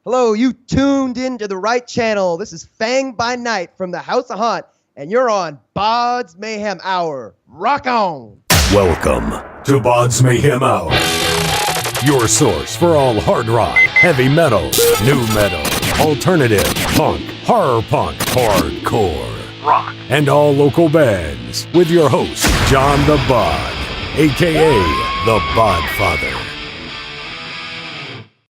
Hello, you tuned into the right channel. This is Fang by Night from the House of Haunt, and you're on BODS Mayhem Hour. Rock on! Welcome to BODS Mayhem Hour, your source for all hard rock, heavy metal, new metal, alternative, punk, horror punk, hardcore, rock, and all local bands, with your host, John the Bod, a.k.a. the Bodfather.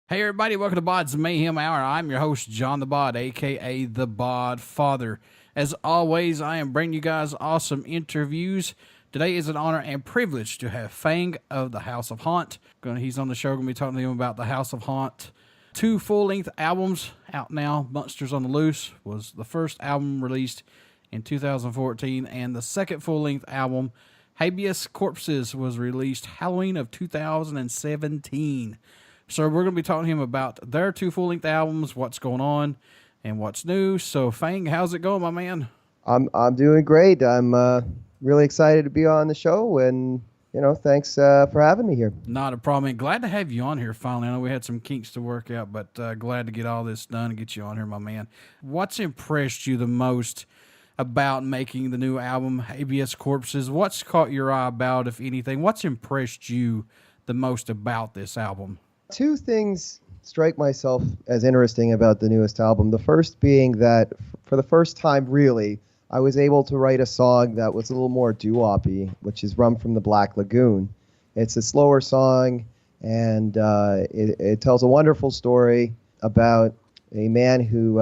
Hey everybody, welcome to BODS Mayhem Hour. I'm your host, John the Bod, a.k.a. the Bodfather. As always, I am bringing you guys awesome interviews. Today is an honor and privilege to have Fang of the House of Haunt. He's on the show. We're going to be talking to him about the House of Haunt. 2 full-length albums out now. Monsters on the Loose was the first album released in 2014, and the second full-length album, Habeas Corpses, was released Halloween of 2017. So we're going to be talking to him about their 2 full-length albums, what's going on, and what's new. So, Fang, how's it going, my man? I'm doing great. I'm really excited to be on the show, and thanks for having me here. Not a problem. And glad to have you on here finally. I know we had some kinks to work out, but glad to get all this done and get you on here, my man. What's impressed you the most about making the new album, Habeas Corpses? What's caught your eye about, if anything? What's impressed you the most about this album? 2 things strike myself as interesting about the newest album. The first being that for the first time, really, I was able to write a song that was a little more doo-wop-y, which is Rum from the Black Lagoon. It's a slower song, and it tells a wonderful story about a man who,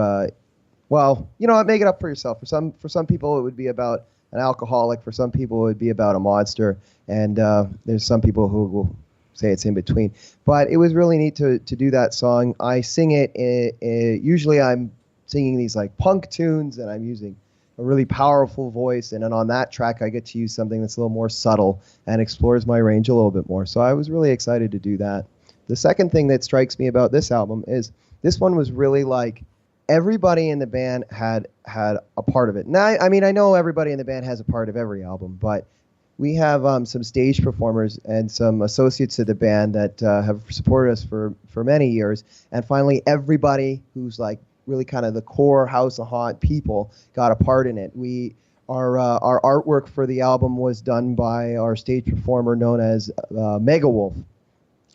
make it up for yourself. For some people, it would be about an alcoholic. For some people, it would be about a monster. And there's some people who will say it's in between. But it was really neat to do that song. I sing it, usually I'm singing these like punk tunes, and I'm using a really powerful voice, and then on that track I get to use something that's a little more subtle and explores my range a little bit more. So I was really excited to do that. The second thing that strikes me about this album is this one was really like everybody in the band had a part of it. Now, I know everybody in the band has a part of every album, but we have some stage performers and some associates of the band that have supported us for many years. And finally, everybody who's like really kind of the core House of Haunt people got a part in it. Our artwork for the album was done by our stage performer known as Mega Wolf.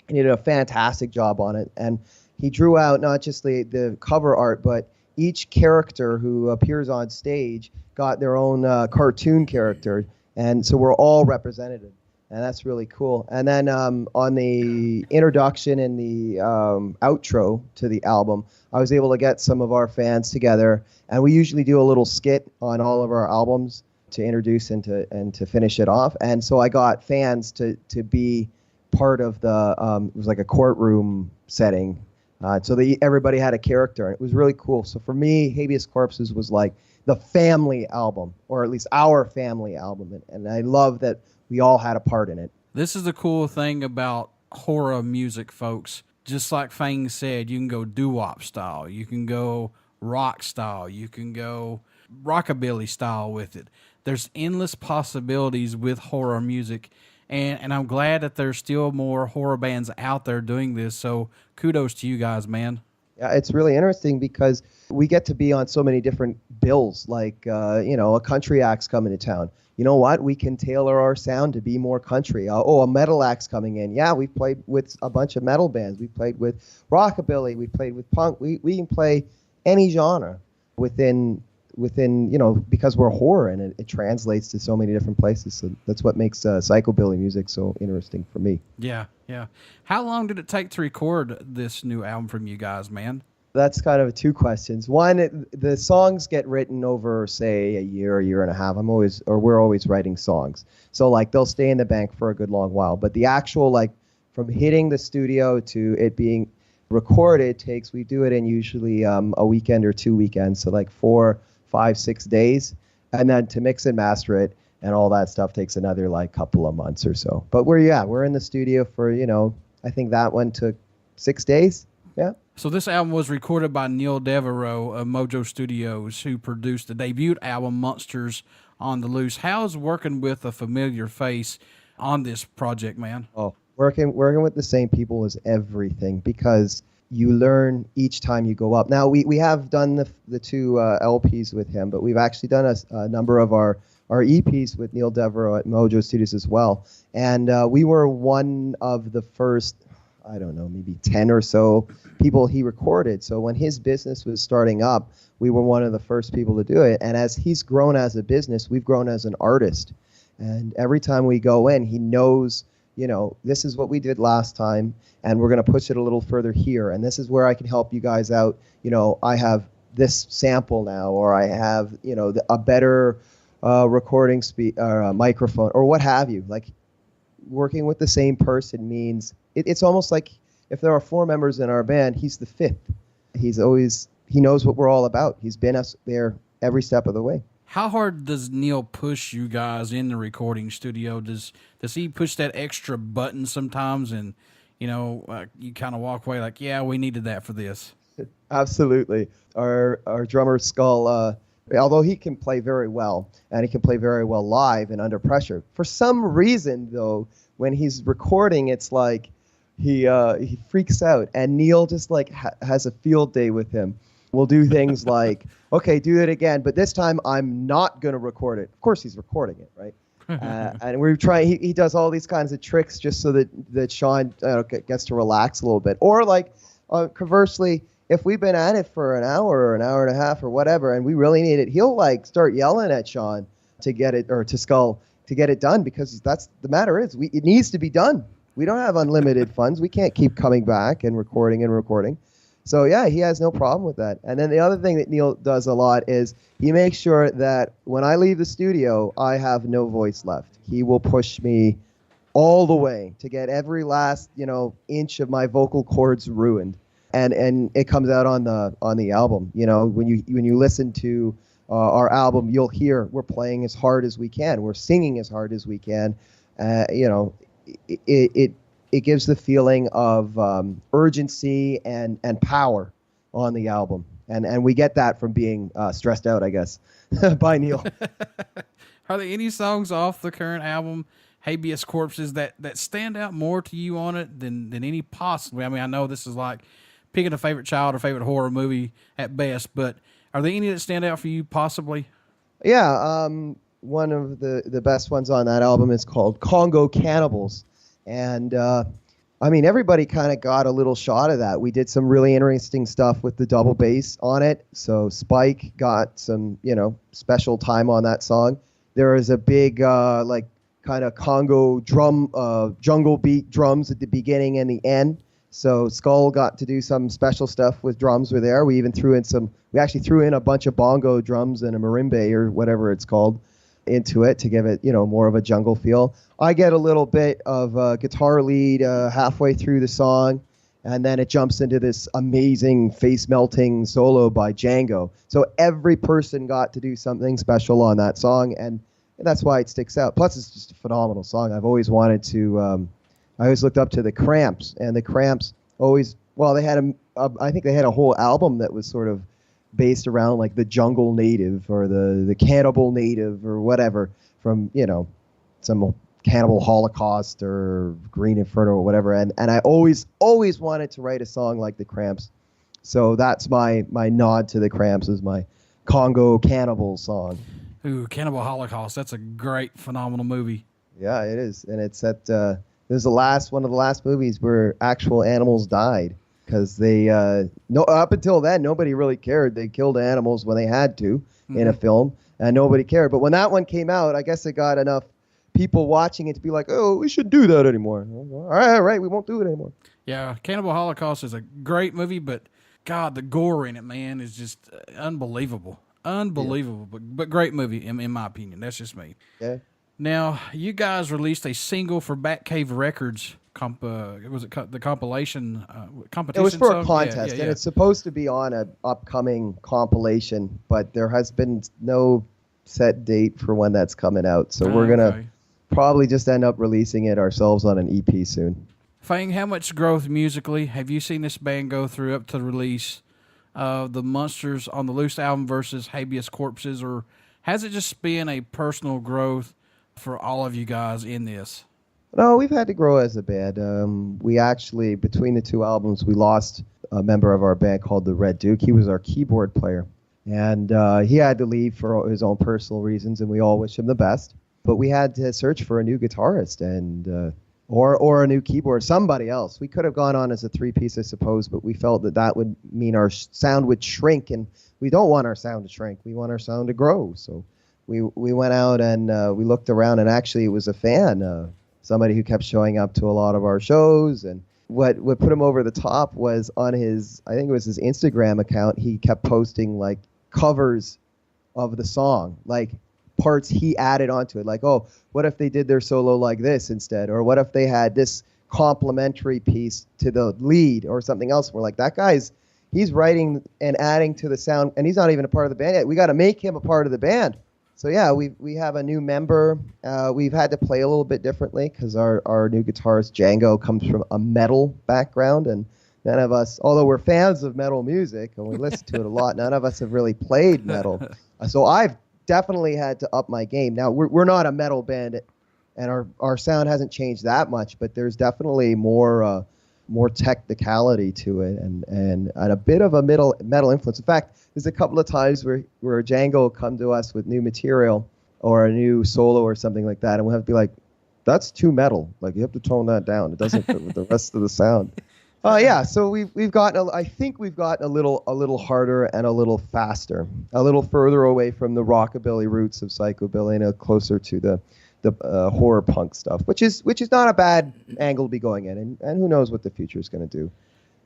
He did a fantastic job on it. And he drew out not just the cover art, but each character who appears on stage got their own cartoon character. And so we're all represented, and that's really cool. And then on the introduction and the outro to the album, I was able to get some of our fans together, and we usually do a little skit on all of our albums to introduce and to finish it off. And so I got fans to be part of the it was like a courtroom setting, so everybody had a character, and it was really cool. So for me, Habeas Corpses was like the family album, or at least our family album. And I love that we all had a part in it. This is the cool thing about horror music, folks. Just like Fang said, you can go doo-wop style, you can go rock style, you can go rockabilly style with it. There's endless possibilities with horror music. And I'm glad that there's still more horror bands out there doing this. So kudos to you guys, man. Yeah, it's really interesting because we get to be on so many different bills, like, a country act's coming to town. You know what? We can tailor our sound to be more country. A metal act's coming in. Yeah, we've played with a bunch of metal bands. We played with rockabilly. We played with punk. We can play any genre within because we're horror, and it translates to so many different places. So that's what makes psychobilly music so interesting for me. Yeah. How long did it take to record this new album from you guys, man? That's kind of 2 questions. One, the songs get written over, say, a year and a half. We're always writing songs. So like they'll stay in the bank for a good long while. But the actual, like, from hitting the studio to it being recorded we do it in usually a weekend or 2 weekends. So like 4, 5, 6 days. And then to mix and master it and all that stuff takes another like couple of months or so. But we're in the studio for, I think that one took 6 days. Yeah. So this album was recorded by Neil Devereaux of Mojo Studios, who produced the debut album Monsters on the Loose. How's working with a familiar face on this project, man? Oh, working with the same people is everything, because you learn each time you go up. Now, we have done the two LPs with him, but we've actually done a number of our EPs with Neil Devereaux at Mojo Studios as well. And we were one of the first, I don't know, maybe 10 or so people he recorded. So when his business was starting up, we were one of the first people to do it. And as he's grown as a business, we've grown as an artist. And every time we go in, he knows, this is what we did last time, and we're going to push it a little further here. And this is where I can help you guys out. I have this sample now, or I have, a better recording microphone, or what have you. Like, working with the same person means it's almost like if there are 4 members in our band, he's the 5th. He knows what we're all about. He's been us there every step of the way. How hard does Neil push you guys in the recording studio? Does he push that extra button sometimes, and you kind of walk away like, yeah, we needed that for this? Absolutely. Our drummer Skull, although he can play very well, and he can play very well live and under pressure, for some reason though, when he's recording, it's like he freaks out, and Neil just like has a field day with him. We'll do things like, okay, do it again, but this time I'm not going to record it. Of course, he's recording it, right? And we're trying. He does all these kinds of tricks just so that Sean gets to relax a little bit. Or like, conversely, if we've been at it for an hour or an hour and a half or whatever, and we really need it, he'll like start yelling at Sean to get it, or to Skull to get it done, because that's the matter is it needs to be done. We don't have unlimited funds. We can't keep coming back and recording and recording. So yeah, he has no problem with that. And then the other thing that Neil does a lot is he makes sure that when I leave the studio, I have no voice left. He will push me all the way to get every last, inch of my vocal cords ruined. And it comes out on the album. When you listen to our album, you'll hear we're playing as hard as we can. We're singing as hard as we can. It gives the feeling of urgency and power on the album. And we get that from being stressed out, I guess, by Neil. Are there any songs off the current album, Habeas Corpses, that stand out more to you on it than any possibly? I mean, I know this is like picking a favorite child or favorite horror movie at best, but are there any that stand out for you possibly? Yeah, one of the best ones on that album is called Congo Cannibals. And, everybody kind of got a little shot of that. We did some really interesting stuff with the double bass on it. So Spike got some, special time on that song. There is a big, kind of Congo drum, jungle beat drums at the beginning and the end. So Skull got to do some special stuff with drums with there. We actually threw in a bunch of bongo drums and a marimba or whatever it's called into it to give it, more of a jungle feel. I get a little bit of a guitar lead halfway through the song, and then it jumps into this amazing face-melting solo by Django. So every person got to do something special on that song, and that's why it sticks out. Plus, it's just a phenomenal song. I've always wanted to, I always looked up to the Cramps, and the Cramps always, they had I think they had a whole album that was sort of based around like the jungle native or the cannibal native or whatever from, some Cannibal Holocaust or Green Inferno or whatever. And I always wanted to write a song like the Cramps. So that's my nod to the Cramps, is my Congo Cannibal song. Ooh, Cannibal Holocaust. That's a great, phenomenal movie. Yeah, it is. And it's at, this is one of the last movies where actual animals died. Because up until then, nobody really cared. They killed animals when they had to in a film, and nobody cared. But when that one came out, I guess it got enough people watching it to be like, oh, we shouldn't do that anymore. All right, we won't do it anymore. Yeah, Cannibal Holocaust is a great movie, but God, the gore in it, man, is just unbelievable. Unbelievable, yeah. but great movie, in my opinion. That's just me. Yeah. Now, you guys released a single for Batcave Records. Was it the compilation competition? It was for song? A contest, and it's supposed to be on an upcoming compilation, but there has been no set date for when that's coming out. So we're gonna probably just end up releasing it ourselves on an EP soon. Fang, how much growth musically have you seen this band go through up to the release of the Monsters on the Loose album versus Habeas Corpses, or has it just been a personal growth for all of you guys in this? No, we've had to grow as a band. We actually, between the two albums, we lost a member of our band called the Red Duke. He was our keyboard player. And he had to leave for his own personal reasons, and we all wish him the best. But we had to search for a new guitarist and or a new keyboard, somebody else. We could have gone on as a three-piece, I suppose, but we felt that would mean our sound would shrink, and we don't want our sound to shrink. We want our sound to grow. So we went out and we looked around, and actually it was a fan, somebody who kept showing up to a lot of our shows. And what put him over the top was on his, I think it was his Instagram account, he kept posting like covers of the song, like parts he added onto it, like, oh, what if they did their solo like this instead, or what if they had this complementary piece to the lead or something else. We're like, that guy's, he's writing and adding to the sound, and he's not even a part of the band yet. We got to make him a part of the band. So yeah, we have a new member. We've had to play a little bit differently because our new guitarist Django comes from a metal background, and none of us, although we're fans of metal music and we listen to it a lot, none of us have really played metal. So I've definitely had to up my game. Now we're not a metal band, and our sound hasn't changed that much, but there's definitely more technicality to it, and a bit of a metal influence. In fact, there's a couple of times where Django will come to us with new material or a new solo or something like that, and we'll have to be like, that's too metal. Like, you have to tone that down. It doesn't fit with the rest of the sound. Yeah, so we've gotten, I think we've gotten a little harder and a little faster, a little further away from the rockabilly roots of psychobilly and closer to the horror punk stuff, which is not a bad angle to be going in, and who knows what the future is going to do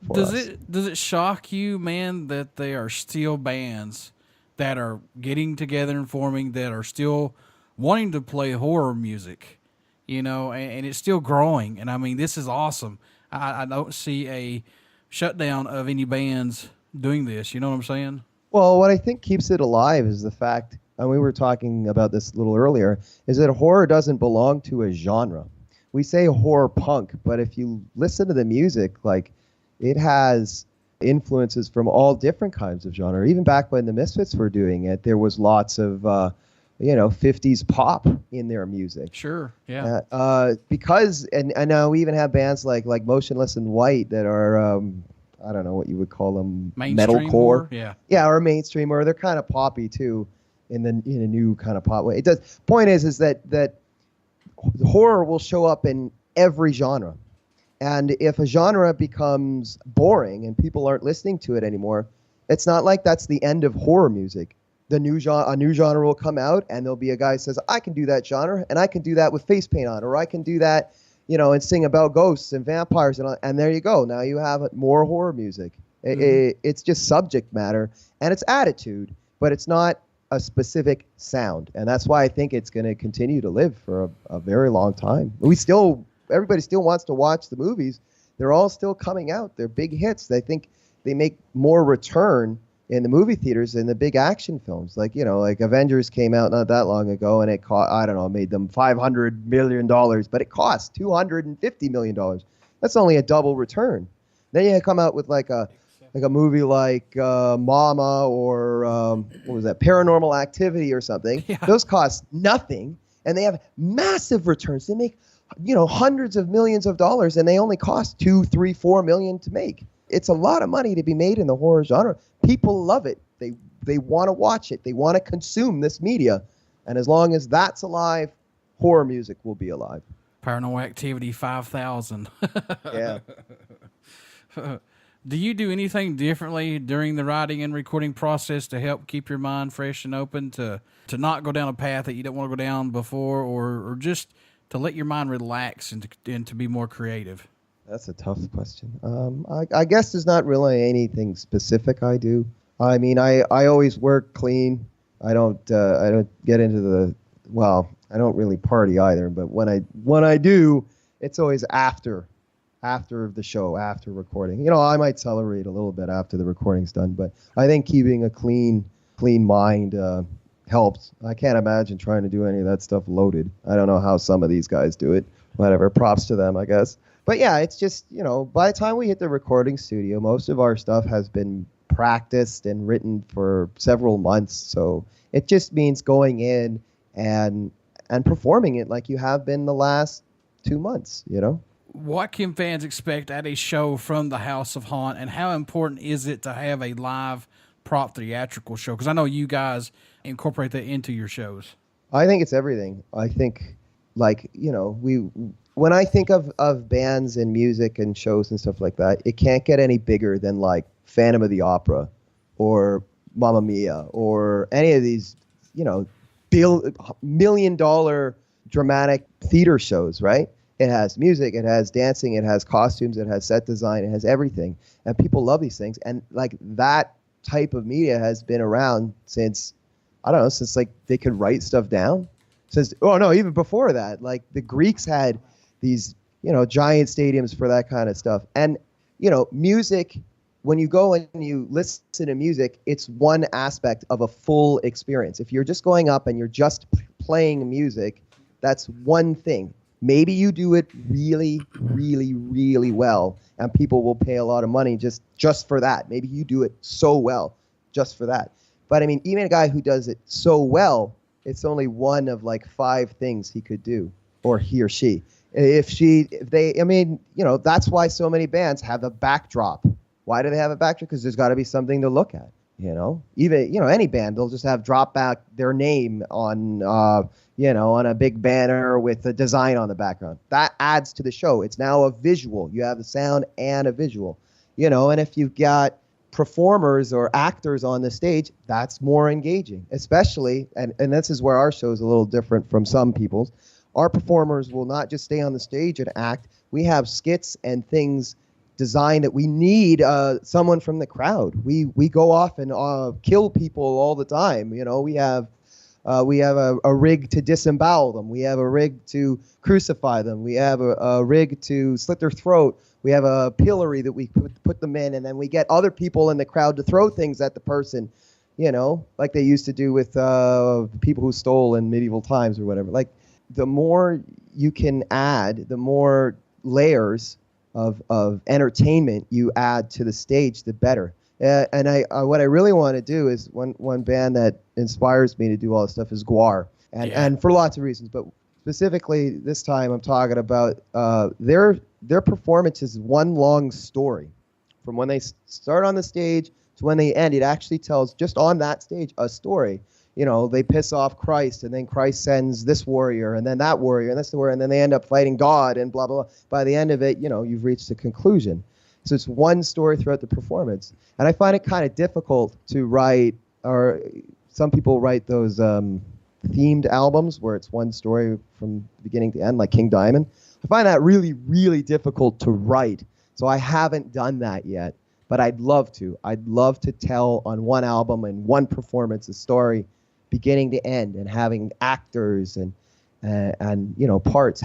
for us. Does it shock you, man, that there are still bands that are getting together and forming that are still wanting to play horror music, and it's still growing? And I mean, this is awesome. I don't see a shutdown of any bands doing this. You know what I'm saying? Well, what I think keeps it alive is the fact, and we were talking about this a little earlier, is that horror doesn't belong to a genre. We say horror punk, but if you listen to the music, like, it has influences from all different kinds of genre. Even back when the Misfits were doing it, there was lots of 50s pop in their music. Sure, yeah. Because, and now we even have bands like Motionless in White that are, I don't know what you would call them, mainstream metalcore. Yeah. Yeah, or mainstream, or they're kind of poppy too, in a new kind of pop way. It does. Point is that horror will show up in every genre. And if a genre becomes boring and people aren't listening to it anymore, it's not like that's the end of horror music. A new genre will come out, and there'll be a guy who says, I can do that genre, and I can do that with face paint on, or I can do that, and sing about ghosts and vampires, and there you go. Now you have more horror music. It's just subject matter, and it's attitude, but it's not a specific sound. And that's why I think it's going to continue to live for a very long time. Everybody still wants to watch the movies. They're all still coming out. They're big hits. They think they make more return in the movie theaters than the big action films. Like Avengers came out not that long ago, and it made them $500 million, but it cost $250 million. That's only a double return. Then you come out with like a movie like Mama or what was that, Paranormal Activity or something. Yeah. Those cost nothing, and they have massive returns. They make hundreds of millions of dollars, and they only cost $2, $3, $4 million to make. It's a lot of money to be made in the horror genre. People love it. They want to watch it. They want to consume this media. And as long as that's alive, horror music will be alive. Paranormal Activity 5000. Yeah. Do you do anything differently during the writing and recording process to help keep your mind fresh and open, to not go down a path that you don't want to go down before, or just to let your mind relax and to be more creative? That's a tough question. I guess there's not really anything specific I do. I mean, I always work clean. I don't get into I don't really party either. But when I do, it's always after the show, after recording. I might celebrate a little bit after the recording's done. But I think keeping a clean mind helps. I can't imagine trying to do any of that stuff loaded. I don't know how some of these guys do it. Whatever, props to them, I guess. But yeah, it's just, by the time we hit the recording studio, most of our stuff has been practiced and written for several months. So it just means going in and performing it like you have been the last 2 months, what can fans expect at a show from the House of Haunt, and how important is it to have a live prop theatrical show? Because I know you guys incorporate that into your shows. I think it's everything. I think, like, you know, when I think of bands and music and shows and stuff like that, it can't get any bigger than like Phantom of the Opera or Mamma Mia or any of these, you know, $1 million dramatic theater shows, right? It has music, it has dancing, it has costumes, it has set design, it has everything. And people love these things. And like that type of media has been around since, I don't know, since like they could write stuff down. Since, oh no, even before that, like the Greeks had these, you know, giant stadiums for that kind of stuff. And, you know, music, when you go and you listen to music, it's one aspect of a full experience. If you're just going up and you're just playing music, that's one thing. Maybe you do it really, really, really well, and people will pay a lot of money just for that. Maybe you do it so well just for that. But I mean, even a guy who does it so well, it's only one of like 5 things he could do, or he or she. If they, I mean, you know, that's why so many bands have a backdrop. Why do they have a backdrop? Because there's got to be something to look at. You know, even, you know, any band, they'll just have drop back their name on, you know, on a big banner with a design on the background. That adds to the show. It's now a visual. You have the sound and a visual, you know, and if you've got performers or actors on the stage, that's more engaging, especially, and this is where our show is a little different from some people's. Our performers will not just stay on the stage and act. We have skits and things design that we need someone from the crowd. We go off and kill people all the time. You know, we have a rig to disembowel them. We have a rig to crucify them. We have a rig to slit their throat. We have a pillory that we put them in, and then we get other people in the crowd to throw things at the person, you know, like they used to do with people who stole in medieval times or whatever. Like, the more you can add, the more layers of entertainment you add to the stage, the better. And what I really want to do is one band that inspires me to do all this stuff is Gwar, and for lots of reasons, but specifically this time I'm talking about their performance is one long story. From when they start on the stage to when they end, it actually tells, just on that stage, a story. You know, they piss off Christ, and then Christ sends this warrior, and then that warrior, and that's the warrior, and then they end up fighting God, and blah, blah, blah. By the end of it, you know, you've reached a conclusion. So it's one story throughout the performance. And I find it kind of difficult to write, or some people write those themed albums where it's one story from beginning to end, like King Diamond. I find that really, really difficult to write. So I haven't done that yet, but I'd love to. I'd love to tell on one album and one performance a story beginning to end, and having actors and you know, parts,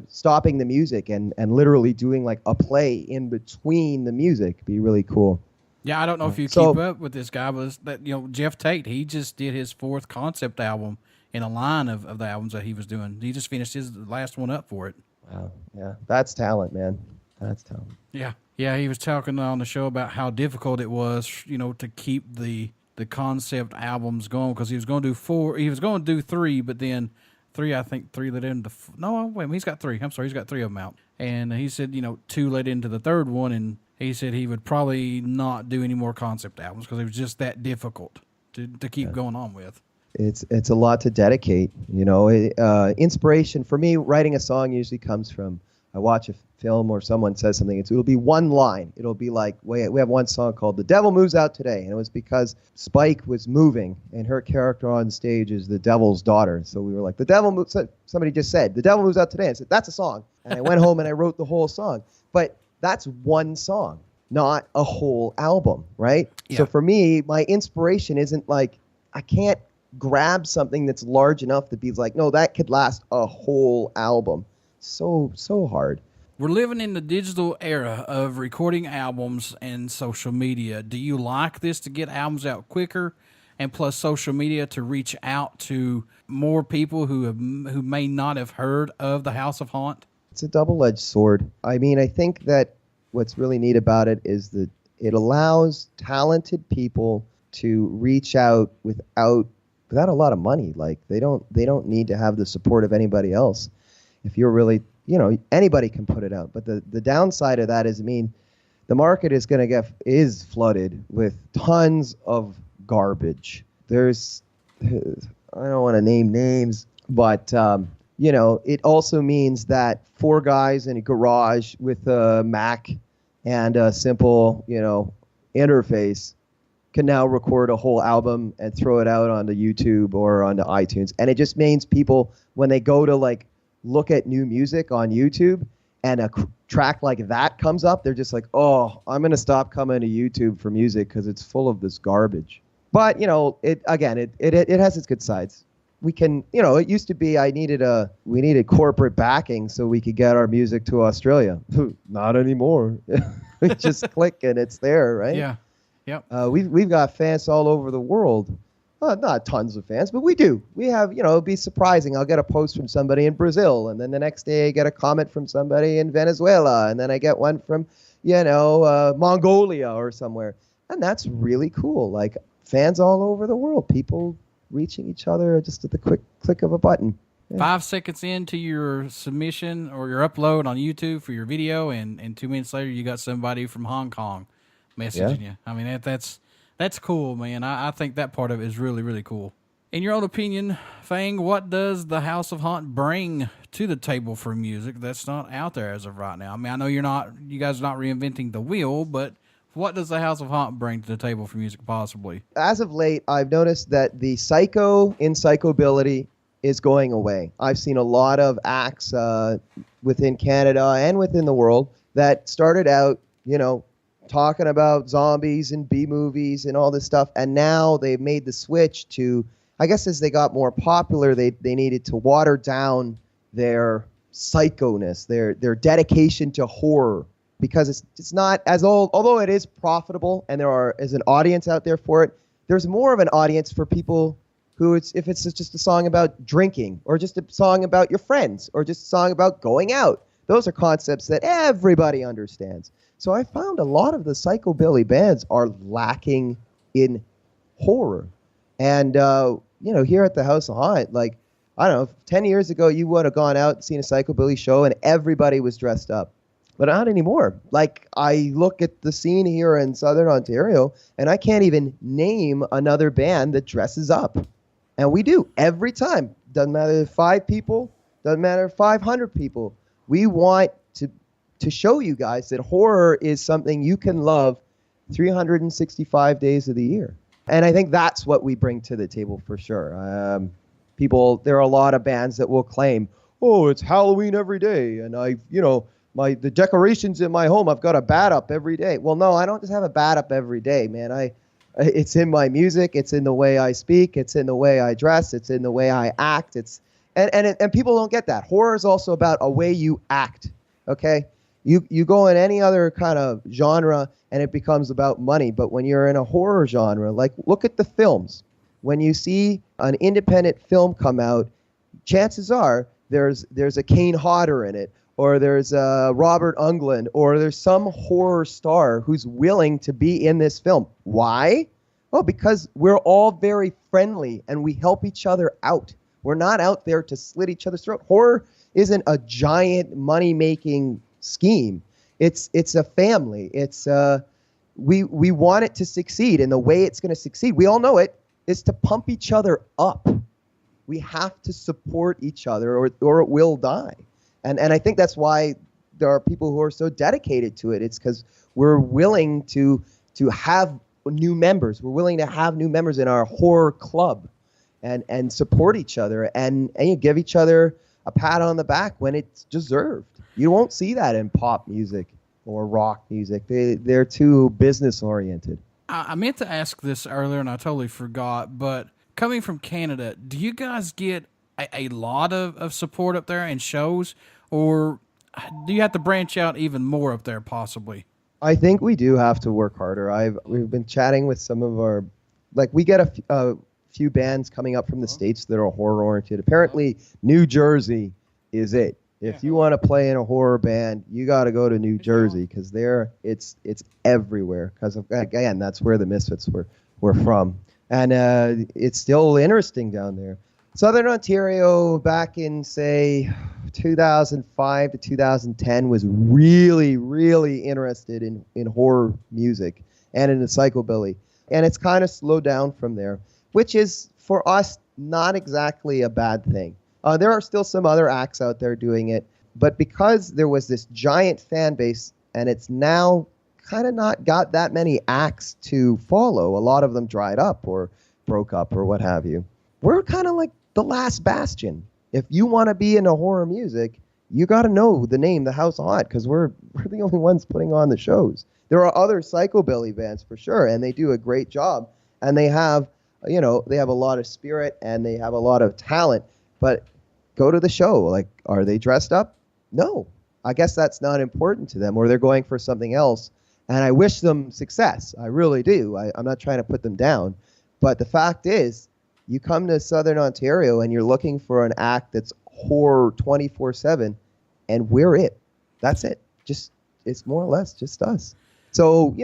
stopping the music and literally doing like a play in between the music. Be really cool. Yeah, I don't know if you keep up with this guy, but that, you know, Jeff Tate, he just did his 4th concept album in a line of the albums that he was doing. He just finished his last one up for it. Wow, yeah, that's talent, man. That's talent. Yeah, he was talking on the show about how difficult it was, you know, to keep the concept albums going, because he was going to do 4. He was going to do 3, but then 3, I think 3 led into no, wait, he's got 3. I'm sorry, he's got 3 of them out. And he said, you know, 2 led into the 3rd one, and he said he would probably not do any more concept albums because it was just that difficult to keep going on with. It's a lot to dedicate, you know. Inspiration for me, writing a song usually comes from, I watch a film or someone says something. It'll be one line. It'll be like, we have one song called "The Devil Moves Out Today," and it was because Spike was moving, and her character on stage is the devil's daughter. So we were like, the devil moves. Somebody just said, "The devil moves out today." I said, that's a song, and I went home and I wrote the whole song. But that's one song, not a whole album, right? Yeah. So for me, my inspiration isn't like, I can't grab something that's large enough to be like, no, that could last a whole album. So hard. We're living in the digital era of recording albums and social media. Do you like this to get albums out quicker, and plus social media to reach out to more people who may not have heard of the House of Haunt? It's a double-edged sword. I mean, I think that what's really neat about it is that it allows talented people to reach out without a lot of money. Like they don't need to have the support of anybody else. If you're really, anybody can put it out. But the downside of that is, the market is flooded with tons of garbage. There's, I don't want to name names, but it also means that 4 guys in a garage with a Mac and a simple, interface can now record a whole album and throw it out onto YouTube or onto iTunes. And it just means people, when they go to look at new music on YouTube and a track like that comes up, they're just like, oh, I'm going to stop coming to YouTube for music because it's full of this garbage. But, it has its good sides. We can, it used to be we needed corporate backing so we could get our music to Australia. Not anymore. We just click and it's there, right? Yeah. Yep. We've got fans all over the world. Not tons of fans, but we do. We have, it'll be surprising. I'll get a post from somebody in Brazil, and then the next day I get a comment from somebody in Venezuela, and then I get one from, Mongolia or somewhere. And that's really cool. Like, fans all over the world, people reaching each other just at the quick click of a button. Yeah. 5 seconds into your submission or your upload on YouTube for your video, and 2 minutes later you got somebody from Hong Kong messaging you. That's cool, man. I think that part of it is really, really cool. In your own opinion, Fang, what does the House of Haunt bring to the table for music that's not out there as of right now? I know you guys are not reinventing the wheel, but what does the House of Haunt bring to the table for music possibly? As of late, I've noticed that the psycho in psychobility is going away. I've seen a lot of acts within Canada and within the world that started out, talking about zombies and B-movies and all this stuff, and now they've made the switch to, I guess as they got more popular, they needed to water down their psychoness, their dedication to horror, because it's not as old, although it is profitable and there is an audience out there for it. There's more of an audience for people who if it's just a song about drinking, or just a song about your friends, or just a song about going out. Those are concepts that everybody understands. So I found a lot of the psychobilly bands are lacking in horror. And, here at the House of Haunt, I don't know, 10 years ago, you would have gone out and seen a psychobilly show and everybody was dressed up. But not anymore. I look at the scene here in Southern Ontario, and I can't even name another band that dresses up. And we do every time. Doesn't matter if 5 people, doesn't matter if 500 people. We want to show you guys that horror is something you can love 365 days of the year. And I think that's what we bring to the table for sure. There are a lot of bands that will claim, oh, it's Halloween every day, and the decorations in my home, I've got a bat up every day. Well, no, I don't just have a bat up every day, man. It's in my music, it's in the way I speak, it's in the way I dress, it's in the way I act. And people don't get that. Horror is also about a way you act. Okay, you go in any other kind of genre and it becomes about money. But when you're in a horror genre, look at the films. When you see an independent film come out, chances are there's a Kane Hodder in it, or there's Robert Englund, or there's some horror star who's willing to be in this film. Why? Oh, because we're all very friendly and we help each other out. We're not out there to slit each other's throat. Horror isn't a giant money-making scheme. It's a family. It's we want it to succeed, and the way it's going to succeed, we all know it, is to pump each other up. We have to support each other, or it will die. And I think that's why there are people who are so dedicated to it. It's because we're willing to have new members. We're willing to have new members in our horror club, and support each other, and you give each other a pat on the back when it's deserved. You won't see that in pop music or rock music. They're too business oriented. I meant to ask this earlier and I totally forgot, but coming from Canada, do you guys get a lot of support up there and shows, or do you have to branch out even more up there possibly? I think we do have to work harder. We've been chatting with some of our, we get a few bands coming up from the States that are horror oriented. Apparently New Jersey is it. If you want to play in a horror band, you got to go to New Jersey, because it's everywhere. Because again, that's where the Misfits were from, and it's still interesting down there. Southern Ontario back in, say, 2005 to 2010 was really, really interested in horror music and in the psychobilly. And it's kind of slowed down from there, which is, for us, not exactly a bad thing. There are still some other acts out there doing it, but because there was this giant fan base and it's now kind of not got that many acts to follow, a lot of them dried up or broke up or what have you. We're kind of like the last bastion. If you want to be into horror music, you got to know the name, the House of Haunt, because we're the only ones putting on the shows. There are other psychobilly bands for sure, and they do a great job, and they have, they have a lot of spirit and they have a lot of talent. But go to the show. Like, are they dressed up? No. I guess that's not important to them, or they're going for something else. And I wish them success. I really do. I'm not trying to put them down. But the fact is, you come to Southern Ontario and you're looking for an act that's horror 24/7, and we're it. That's it. It's more or less just us. So,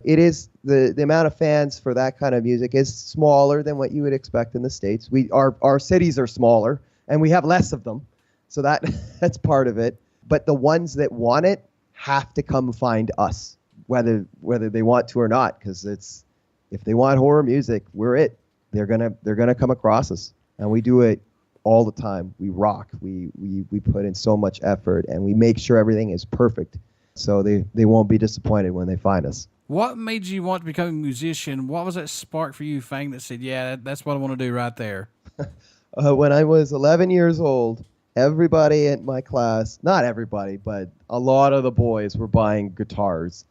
it is the amount of fans for that kind of music is smaller than what you would expect in the States. Our cities are smaller and we have less of them. So that's part of it. But the ones that want it have to come find us, whether they want to or not, because if they want horror music, we're it. They're gonna come across us, and we do it all the time. We rock. We put in so much effort, and we make sure everything is perfect, so they won't be disappointed when they find us. What made you want to become a musician? What was that spark for you, Fang, that said, yeah, that's what I want to do right there? When I was 11 years old, everybody in my class, not everybody, but a lot of the boys were buying guitars.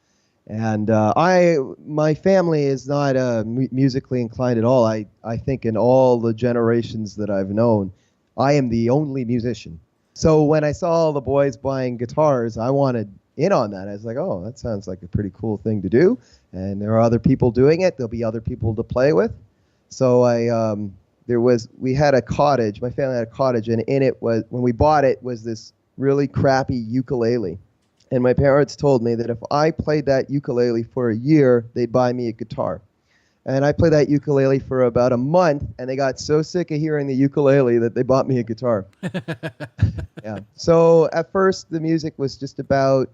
And my family is not musically inclined at all. I think in all the generations that I've known, I am the only musician. So when I saw all the boys buying guitars, I wanted in on that. I was like, oh, that sounds like a pretty cool thing to do. And there are other people doing it. There'll be other people to play with. So we had a cottage. My family had a cottage, and in it was, when we bought it, was this really crappy ukulele. And my parents told me that if I played that ukulele for a year, they'd buy me a guitar. And I played that ukulele for about a month, and they got so sick of hearing the ukulele that they bought me a guitar. Yeah. So at first, the music was just about,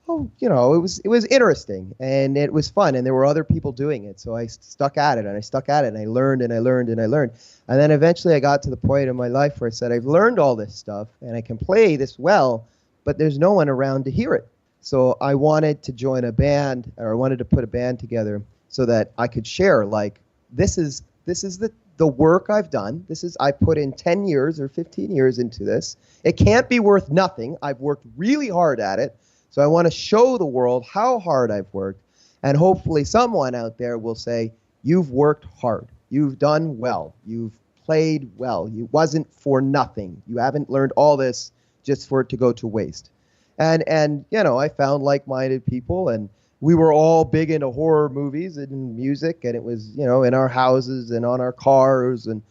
it was interesting, and it was fun, and there were other people doing it. So I stuck at it, and I learned, and I learned, and I learned. And then eventually I got to the point in my life where I said, I've learned all this stuff, and I can play this well, but there's no one around to hear it. So I wanted to join a band, or I wanted to put a band together so that I could share, like, this is the work I've done. I put in 10 years or 15 years into this. It can't be worth nothing. I've worked really hard at it. So I want to show the world how hard I've worked. And hopefully someone out there will say, you've worked hard. You've done well. You've played well. It wasn't for nothing. You haven't learned all this just for it to go to waste. And I found like-minded people, and we were all big into horror movies and music, and it was, in our houses and on our cars and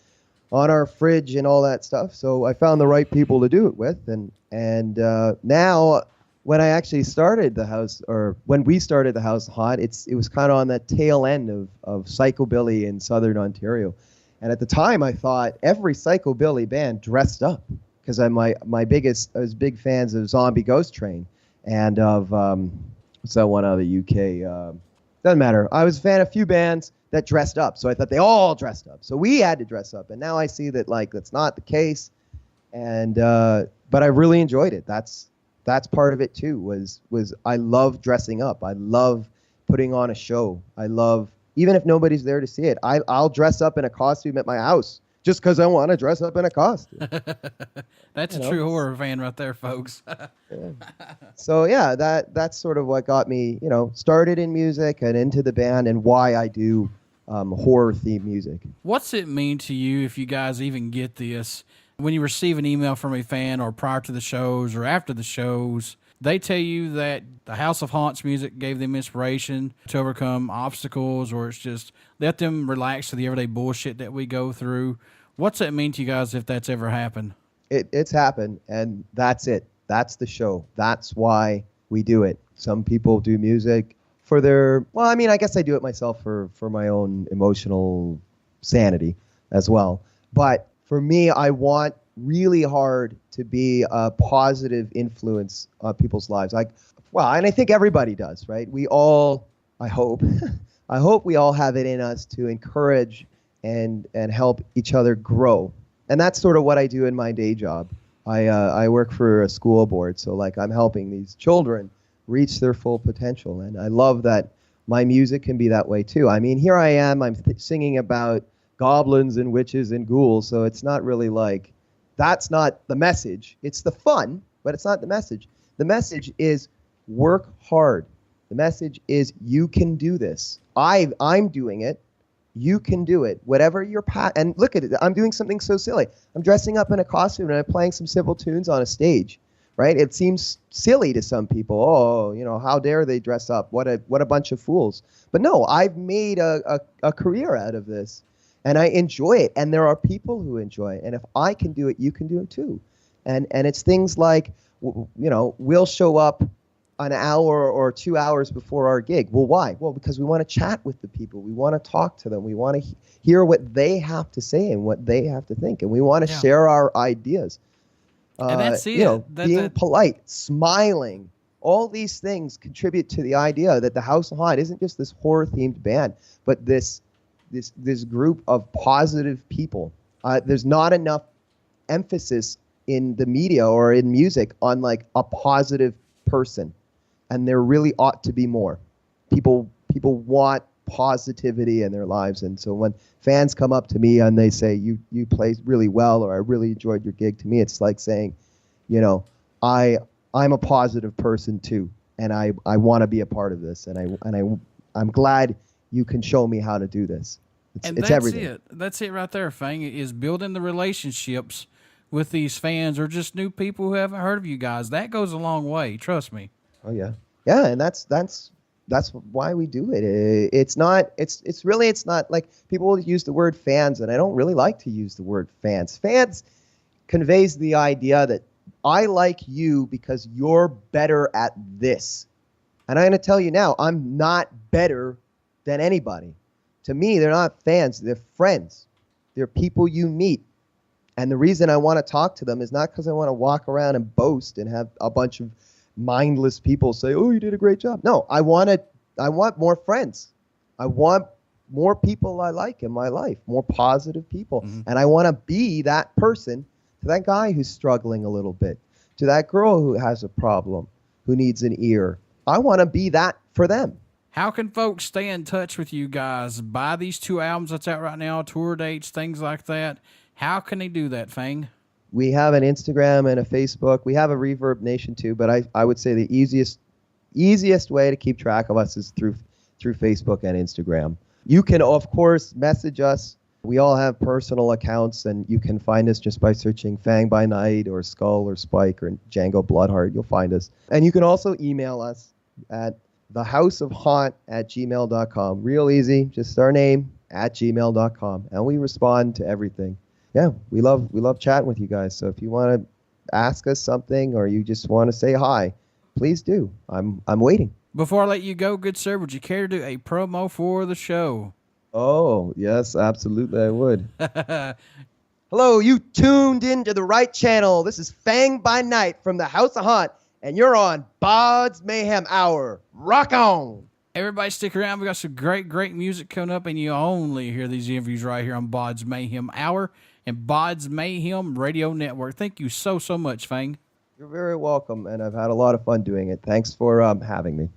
on our fridge and all that stuff. So I found the right people to do it with, and now when I actually started the house, or when we started the House of Haunt, it was kind of on that tail end of psychobilly in Southern Ontario. And at the time I thought every psychobilly band dressed up, because I was big fans of Zombie Ghost Train and of what's that one out of the UK? Doesn't matter. I was a fan of a few bands that dressed up, so I thought they all dressed up. So we had to dress up, and now I see that that's not the case. And but I really enjoyed it. That's part of it too. Was I love dressing up. I love putting on a show. I love, even if nobody's there to see it, I'll dress up in a costume at my house. Just because I want to dress up in a costume. That's a true horror fan right there, folks. Yeah. So yeah, that's sort of what got me, started in music and into the band, and why I do horror themed music. What's it mean to you, if you guys even get this, when you receive an email from a fan, or prior to the shows or after the shows, they tell you that the House of Haunt's music gave them inspiration to overcome obstacles, or it's just let them relax to the everyday bullshit that we go through? What's that mean to you guys, if that's ever happened? It's happened, and that's it. That's the show. That's why we do it. Some people do music for their, I guess I do it myself for my own emotional sanity as well. But for me, I want really hard to be a positive influence on people's lives. And I think everybody does, right? We all, I hope, I hope we all have it in us to encourage and help each other grow. And that's sort of what I do in my day job. I work for a school board, so like I'm helping these children reach their full potential. And I love that my music can be that way too. I mean, here I am, I'm singing about goblins and witches and ghouls, so it's not really like, that's not the message. It's the fun, but it's not the message. The message is work hard. The message is you can do this. I'm doing it. You can do it. Whatever your and look at it. I'm doing something so silly. I'm dressing up in a costume and I'm playing some simple tunes on a stage, right? It seems silly to some people. Oh, you know, how dare they dress up? What a bunch of fools. But no, I've made a career out of this, and I enjoy it. And there are people who enjoy it. And if I can do it, you can do it too. And it's things like, you know, we'll show up an hour or 2 hours before our gig. Well, why? Well, because we want to chat with the people. We want to talk to them. We want to hear what they have to say and what they have to think. And we want to share our ideas. And that's it. You know, being polite, smiling, all these things contribute to the idea that the House of Haunt isn't just this horror-themed band, but this group of positive people. There's not enough emphasis in the media or in music on like a positive person. And there really ought to be more. People want positivity in their lives, and so when fans come up to me and they say you played really well, or I really enjoyed your gig, to me it's like saying, you know, I'm a positive person too, and I want to be a part of this, and I'm glad you can show me how to do this. It's everything. That's it right there, Fang, is building the relationships with these fans or just new people who haven't heard of you guys. That goes a long way, trust me. Oh yeah, and that's why we do it. It's not like people use the word fans, and I don't really like to use the word fans. Fans conveys the idea that I like you because you're better at this. And I'm going to tell you now, I'm not better than anybody. To me, they're not fans, they're friends. They're people you meet. And the reason I want to talk to them is not because I want to walk around and boast and have a bunch of mindless people say, oh, you did a great job. No, I want more friends. I want more people I like in my life, more positive people. Mm-hmm. And I want to be that person to that guy who's struggling a little bit, to that girl who has a problem, who needs an ear. I want to be that for them. How can folks stay in touch with you guys? Buy these 2 albums that's out right now, tour dates, things like that. How can they do that, Fang? We have an Instagram and a Facebook. We have a Reverb Nation too, but I would say the easiest way to keep track of us is through Facebook and Instagram. You can, of course, message us. We all have personal accounts, and you can find us just by searching Fang by Night or Skull or Spike or Django Bloodheart. You'll find us. And you can also email us at thehouseofhaunt@gmail.com. Real easy, just our name @gmail.com, and we respond to everything. Yeah, we love chatting with you guys. So if you want to ask us something or you just want to say hi, please do. I'm waiting. Before I let you go, good sir, would you care to do a promo for the show? Oh, yes, absolutely I would. Hello, you tuned into the right channel. This is Fang by Night from the House of Haunt, and you're on BODS Mayhem Hour. Rock on! Everybody stick around. We got some great music coming up, and you only hear these interviews right here on BODS Mayhem Hour and BODS Mayhem Radio Network. Thank you so much, Fang. You're very welcome, and I've had a lot of fun doing it. Thanks for having me.